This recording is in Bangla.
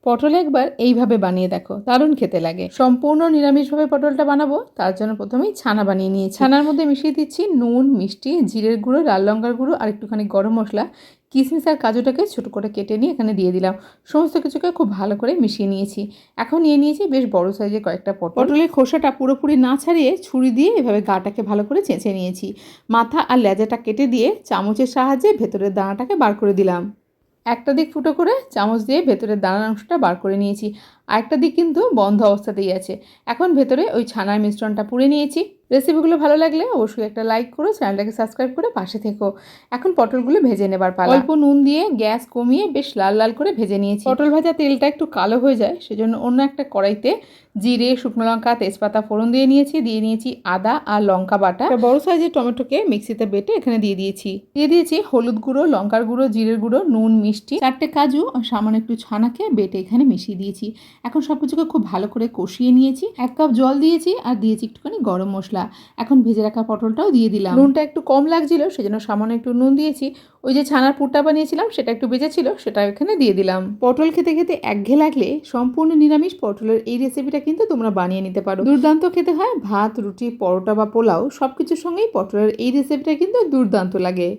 পটল একবার এইভাবে বানিয়ে দেখো, দারুণ খেতে লাগে। সম্পূর্ণ নিরামিষভাবে পটলটা বানাবো, তার জন্য প্রথমেই ছানা বানিয়ে নিয়েছি। ছানার মধ্যে মিশিয়ে দিচ্ছি নুন, মিষ্টি, জিরের গুঁড়ো, লাল লঙ্কার গুঁড়ো আর একটুখানি গরম মশলা। কিশমিশ আর কাজুটাকে ছোটো করে কেটে নিয়ে এখানে দিয়ে দিলাম। সমস্ত কিছুকে খুব ভালো করে মিশিয়ে নিয়েছি। এখন নিয়ে নিয়েছি বেশ বড় সাইজের কয়েকটা পটল। পটলের খোসাটা পুরোপুরি না ছাড়িয়ে ছুরি দিয়ে এভাবে গাটাকে ভালো করে চেঁচে নিয়েছি। মাথা আর লেজাটা কেটে দিয়ে চামচের সাহায্যে ভেতরের দানাটাকে বার করে দিলাম। একটা দিক ফুটো করে চামচ দিয়ে ভেতরের দানার অংশটা বার করে নিয়েছি। আরেকটা দিক কিন্তু বন্ধ অবস্থাতেই আছে। এখন ভেতরে ওই ছানার মিশ্রণটা পুড়ে নিয়েছি। রেসিপিগুলো ভালো লাগলে অবশ্যই একটা লাইক করো, চ্যানেলটাকে সাবস্ক্রাইব করে পাশে থেকো। এখন পটলগুলো ভেজে নেবার পালা। অল্প নুন দিয়ে গ্যাস কমিয়ে বেশ লাল লাল করে ভেজে নিয়েছি। পটল ভাজা তেলটা একটু কালো হয়ে যায়, সেজন্য অন্য একটা কড়াইতে জিরে, শুকনো লঙ্কা, তেজপাতা ফোড়ন দিয়ে নিয়েছি আদা আর লঙ্কা বাটা। একটা বড় সাইজের টমেটোকে মিক্সিতে বেটে এখানে দিয়ে দিয়েছি হলুদ গুঁড়ো, লঙ্কার গুঁড়ো, জিরের গুঁড়ো, নুন, মিষ্টি, 4টে কাজু আর সামান্য একটু ছানাকে বেটে এখানে মিশিয়ে দিয়েছি। এখন সব কিছুকে খুব ভালো করে কষিয়ে নিয়েছি। 1 কাপ জল দিয়েছি আর দিয়েছি একটুখানি গরম মশলা। এখন ভেজে রাখা পটলটাও দিয়ে দিলাম। নুনটা একটু কম লাগছিল, সেজন্য সামান্য একটু নুন দিয়েছি। ওই যে ছানার পুরটা বানিয়েছিলাম সেটা একটু বেঁচে ছিল, সেটা এখানে দিয়ে দিলাম। পটল খেতে খেতে একঘেয়ে লাগলে সম্পূর্ণ নিরামিষ পটলের এই রেসিপিটা কিন্তু তোমরা বানিয়ে নিতে পারো। দুর্দান্ত খেতে হয়। ভাত, রুটি, পরোটা বা পোলাও সব কিছুর সঙ্গেই পটলের এই রেসিপিটা কিন্তু দুর্দান্ত লাগে।